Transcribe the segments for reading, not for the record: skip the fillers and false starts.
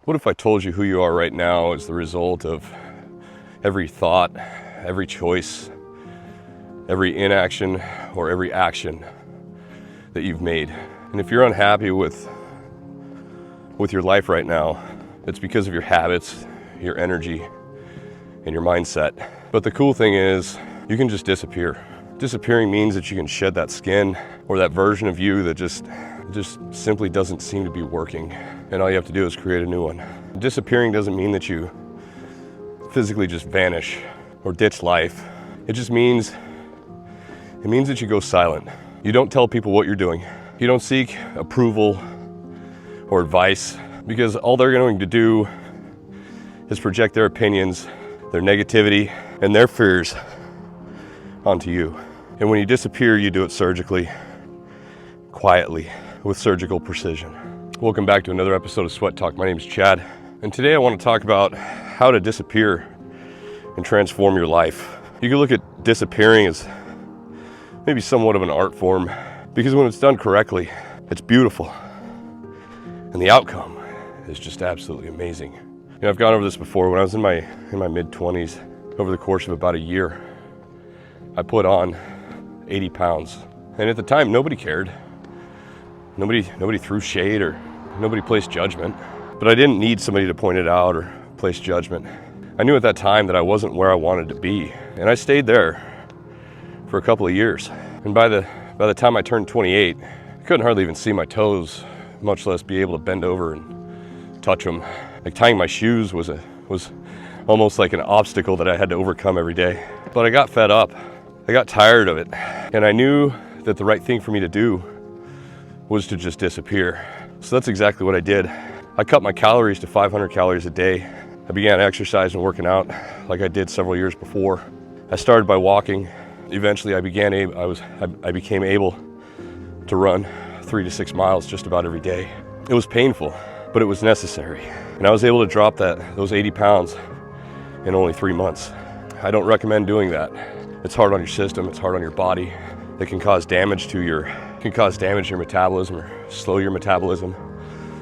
What if I told you who you are right now is the result of every thought, every choice, every inaction, or every action that you've made? And if you're unhappy with your life right now, it's because of your habits, your energy, and your mindset. But the cool thing is, you can just disappear. Disappearing means that you can shed that skin or that version of you that just simply doesn't seem to be working. And all you have to do is create a new one. Disappearing doesn't mean that you physically just vanish or ditch life. It just means, that you go silent. You don't tell people what you're doing. You don't seek approval or advice, because all they're going to do is project their opinions, their negativity, and their fears onto you. And when you disappear, you do it surgically, quietly, with surgical precision. Welcome back to another episode of Sweat Talk. My name is Chad, and today I want to talk about how to disappear and transform your life. You can look at disappearing as maybe somewhat of an art form, because when it's done correctly, it's beautiful, and the outcome is just absolutely amazing. You know, I've gone over this before. When I was in my mid-20s, over the course of about a year, I put on 80 pounds. And at the time, nobody cared. Nobody threw shade or nobody placed judgment. But I didn't need somebody to point it out or place judgment. I knew at that time that I wasn't where I wanted to be. And I stayed there for a couple of years. And by the time I turned 28, I couldn't hardly even see my toes, much less be able to bend over and touch them. Like tying my shoes was almost like an obstacle that I had to overcome every day. But I got fed up. I got tired of it. And I knew that the right thing for me to do was to just disappear. So that's exactly what I did. I cut my calories to 500 calories a day. I began exercising and working out like I did several years before. I started by walking. Eventually I became able to run 3 to 6 miles just about every day. It was painful, but it was necessary. And I was able to drop those 80 pounds in only 3 months. I don't recommend doing that. It's hard on your system, it's hard on your body. It can cause damage to your metabolism or slow your metabolism,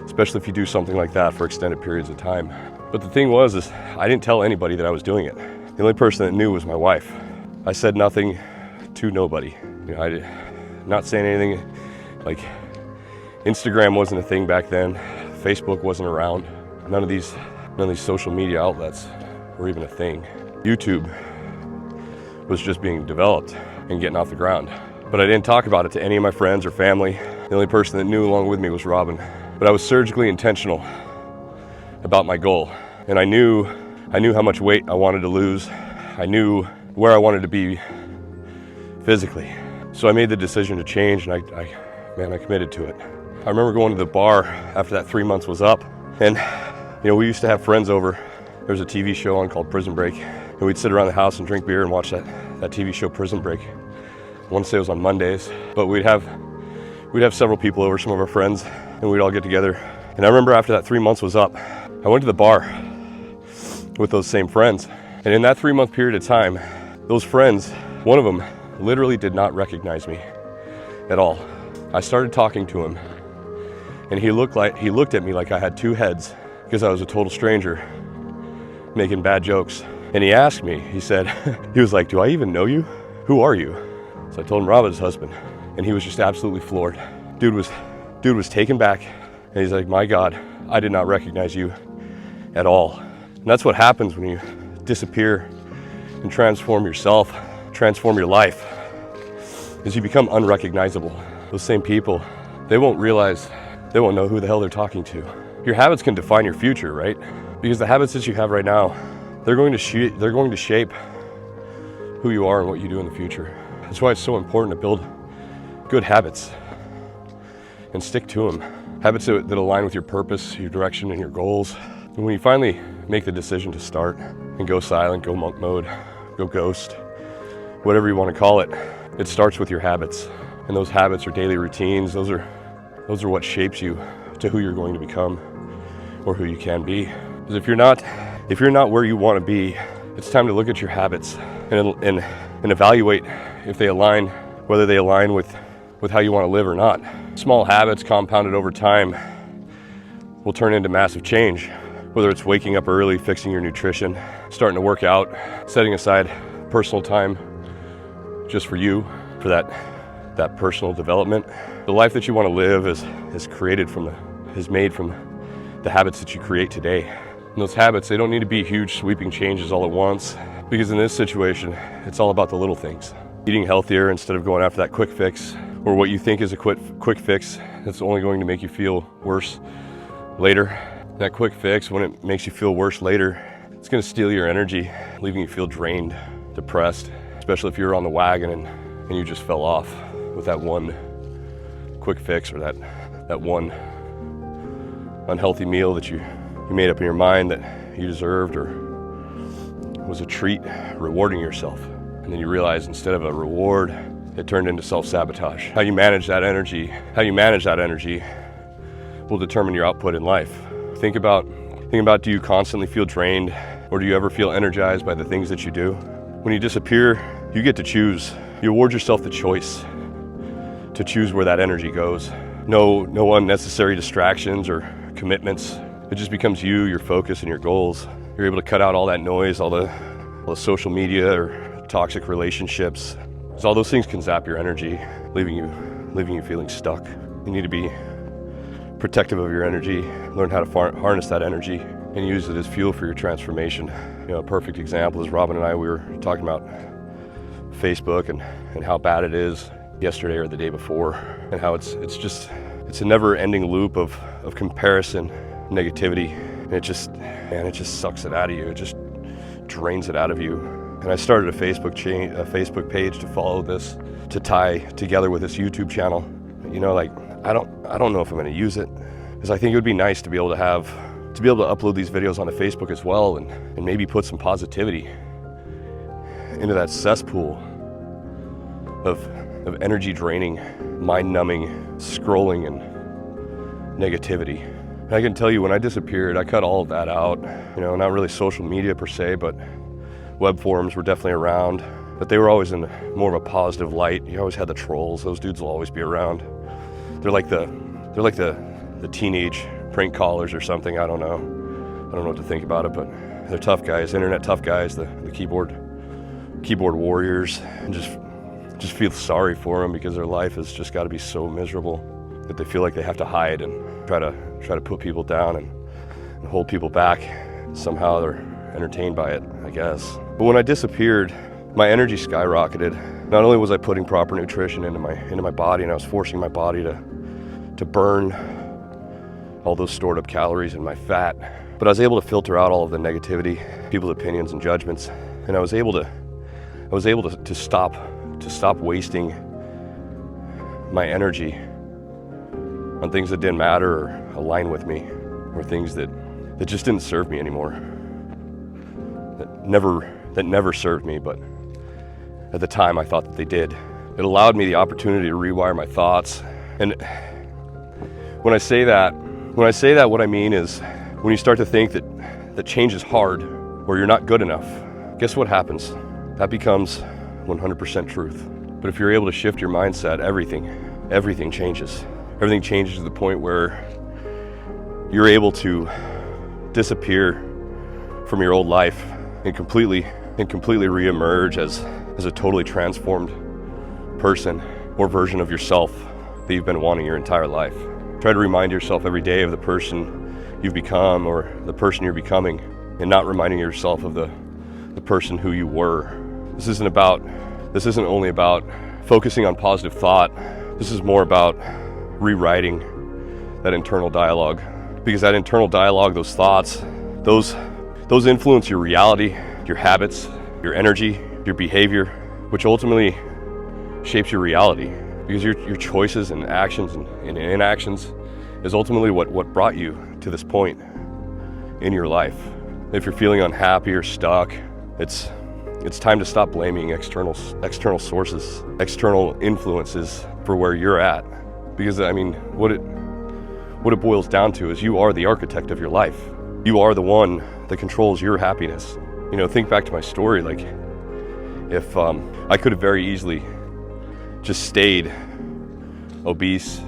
especially if you do something like that for extended periods of time. But the thing was, I didn't tell anybody that I was doing it. The only person that knew was my wife. I said nothing to nobody. You know, I did not saying anything. Like, Instagram wasn't a thing back then. Facebook wasn't around. None of these social media outlets were even a thing. YouTube was just being developed and getting off the ground. But I didn't talk about it to any of my friends or family. The only person that knew along with me was Robin. But I was surgically intentional about my goal. And I knew how much weight I wanted to lose. I knew where I wanted to be physically. So I made the decision to change, and I committed to it. I remember going to the bar after that 3 months was up, and we used to have friends over. There was a TV show on called Prison Break, and we'd sit around the house and drink beer and watch that TV show Prison Break. I want to say it was on Mondays, but we'd have several people over, some of our friends, and we'd all get together. And I remember after that 3 months was up, I went to the bar with those same friends. And in that 3 month period of time, those friends, one of them literally did not recognize me at all. I started talking to him, and he looked at me like I had two heads, because I was a total stranger making bad jokes. And he asked me, he was like, "Do I even know you? Who are you?" So I told him Robin's husband, and he was just absolutely floored. Dude was taken back, and he's like, "My God, I did not recognize you at all." And that's what happens when you disappear and transform yourself, transform your life, is you become unrecognizable. Those same people, they won't know who the hell they're talking to. Your habits can define your future, right? Because the habits that you have right now, they're going to shape who you are and what you do in the future. That's why it's so important to build good habits and stick to them. Habits that align with your purpose, your direction, and your goals. And when you finally make the decision to start and go silent, go monk mode, go ghost, whatever you want to call it, it starts with your habits. And those habits are daily routines. Those are what shapes you to who you're going to become or who you can be. Because if you're not where you want to be, it's time to look at your habits and evaluate if they align, whether they align with how you want to live or not. Small habits compounded over time will turn into massive change. Whether it's waking up early, fixing your nutrition, starting to work out, setting aside personal time just for you, for that personal development. The life that you want to live is made from the habits that you create today. And those habits, they don't need to be huge sweeping changes all at once, because in this situation, it's all about the little things. Eating healthier instead of going after that quick fix, or what you think is a quick fix that's only going to make you feel worse later. That quick fix, when it makes you feel worse later, it's going to steal your energy, leaving you feel drained, depressed, especially if you're on the wagon and you just fell off with that one quick fix, or that one unhealthy meal that you made up in your mind that you deserved, or was a treat, rewarding yourself. And then you realize instead of a reward, it turned into self-sabotage. How you manage that energy will determine your output in life. Think about, do you constantly feel drained, or do you ever feel energized by the things that you do? When you disappear, you get to choose. You award yourself the choice to choose where that energy goes. No unnecessary distractions or commitments. It just becomes you, your focus, and your goals. You're able to cut out all that noise, all the social media or toxic relationships. Because all those things can zap your energy, leaving you feeling stuck. You need to be protective of your energy, learn how to harness that energy, and use it as fuel for your transformation. A perfect example is Robin and I, we were talking about Facebook and how bad it is yesterday or the day before, and how it's a never-ending loop of comparison, negativity, and it just sucks it out of you. It just drains it out of you. And I started a Facebook page to follow this, to tie together with this YouTube channel. I don't know if I'm going to use it, because I think it would be nice to be able to upload these videos onto Facebook as well, and maybe put some positivity into that cesspool of energy draining, mind numbing, scrolling, and negativity. And I can tell you, when I disappeared, I cut all of that out. Not really social media per se, but web forums were definitely around, but they were always in more of a positive light. You always had the trolls. Those dudes will always be around. They're like the teenage prank callers or something. I don't know what to think about it, but they're tough guys, internet tough guys, the keyboard warriors, and just feel sorry for them, because their life has just got to be so miserable that they feel like they have to hide and try to put people down and hold people back. Somehow they're entertained by it, I guess. But when I disappeared, my energy skyrocketed. Not only was I putting proper nutrition into my body, and I was forcing my body to burn all those stored up calories and my fat, but I was able to filter out all of the negativity, people's opinions and judgments, and I was able to stop wasting my energy on things that didn't matter or align with me, or things that just didn't serve me anymore. That never served me, but at the time I thought that they did. It allowed me the opportunity to rewire my thoughts. And when I say that, what I mean is, when you start to think that change is hard, or you're not good enough, guess what happens? That becomes 100% truth. But if you're able to shift your mindset, everything changes. Everything changes to the point where you're able to disappear from your old life and completely reemerge as a totally transformed person, or version of yourself that you've been wanting your entire life. Try to remind yourself every day of the person you've become, or the person you're becoming, and not reminding yourself of the person who you were. This isn't only about focusing on positive thought. This is more about rewriting that internal dialogue, because that internal dialogue, those thoughts, those influence your reality, your habits, your energy, your behavior, which ultimately shapes your reality, because your choices and actions and inactions is ultimately what brought you to this point in your life. If you're feeling unhappy or stuck, it's time to stop blaming external sources, external influences for where you're at. Because what it boils down to is, you are the architect of your life. You are the one that controls your happiness. Think back to my story. Like, if I could have very easily just stayed obese,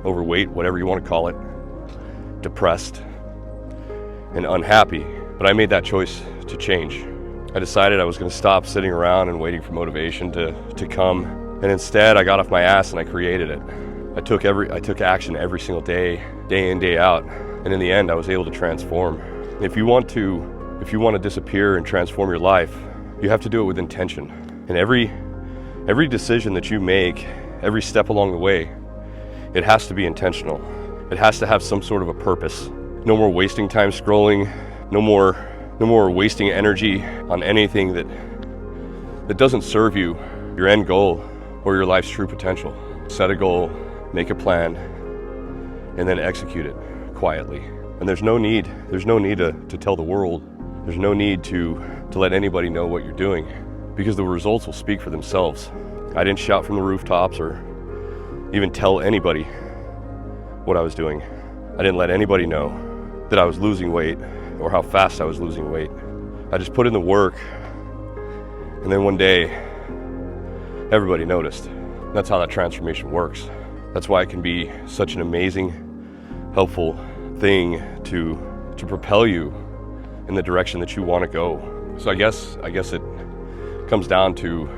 overweight, whatever you want to call it, depressed, and unhappy, but I made that choice to change. I decided I was going to stop sitting around and waiting for motivation to come, and instead I got off my ass and I created it. I took action every single day in, day out, and in the end I was able to transform. If you want to disappear and transform your life, you have to do it with intention. And every decision that you make, every step along the way, it has to be intentional. It has to have some sort of a purpose. No more wasting time scrolling, no more wasting energy on anything that doesn't serve you, your end goal, or your life's true potential. Set a goal, make a plan, and then execute it quietly. And there's no need to tell the world. There's no need to let anybody know what you're doing, because the results will speak for themselves. I didn't shout from the rooftops or even tell anybody what I was doing. I didn't let anybody know that I was losing weight or how fast I was losing weight. I just put in the work, and then one day, everybody noticed. That's how that transformation works. That's why it can be such an amazing, helpful thing to propel you in the direction that you want to go. So I guess it comes down to,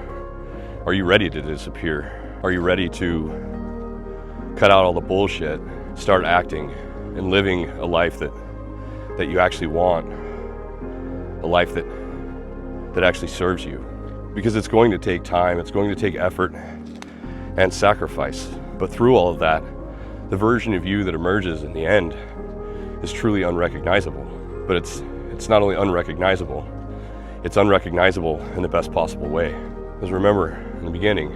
are you ready to disappear? Are you ready to cut out all the bullshit, start acting and living a life that you actually want, a life that actually serves you? Because it's going to take time, it's going to take effort and sacrifice. But through all of that, the version of you that emerges in the end is truly unrecognizable. But it's not only unrecognizable, it's unrecognizable in the best possible way. Because remember, in the beginning,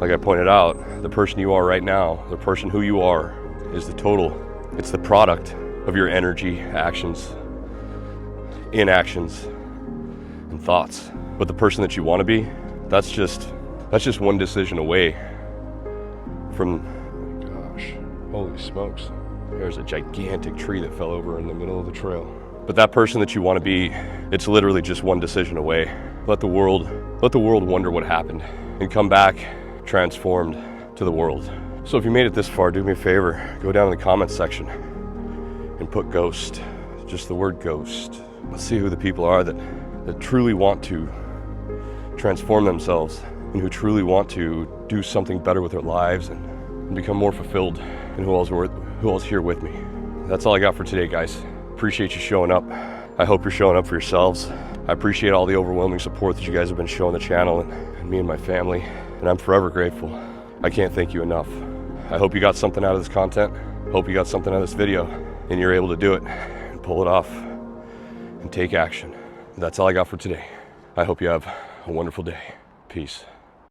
like I pointed out, the person you are right now, the person who you are, is the total. It's the product of your energy, actions, inactions, and thoughts. But the person that you want to be, that's just one decision away from, gosh, holy smokes. There's a gigantic tree that fell over in the middle of the trail. But that person that you want to be, it's literally just one decision away. Let the world wonder what happened and come back transformed to the world. So if you made it this far, do me a favor, go down in the comments section and put ghost, just the word ghost. Let's see who the people are that truly want to transform themselves and who truly want to do something better with their lives and become more fulfilled. And who else here with me. That's all I got for today, guys. Appreciate you showing up. I hope you're showing up for yourselves. I appreciate all the overwhelming support that you guys have been showing the channel and me and my family, and I'm forever grateful. I can't thank you enough. I hope you got something out of this content. Hope you got something out of this video, and you're able to do it and pull it off and take action. That's all I got for today. I hope you have a wonderful day. Peace.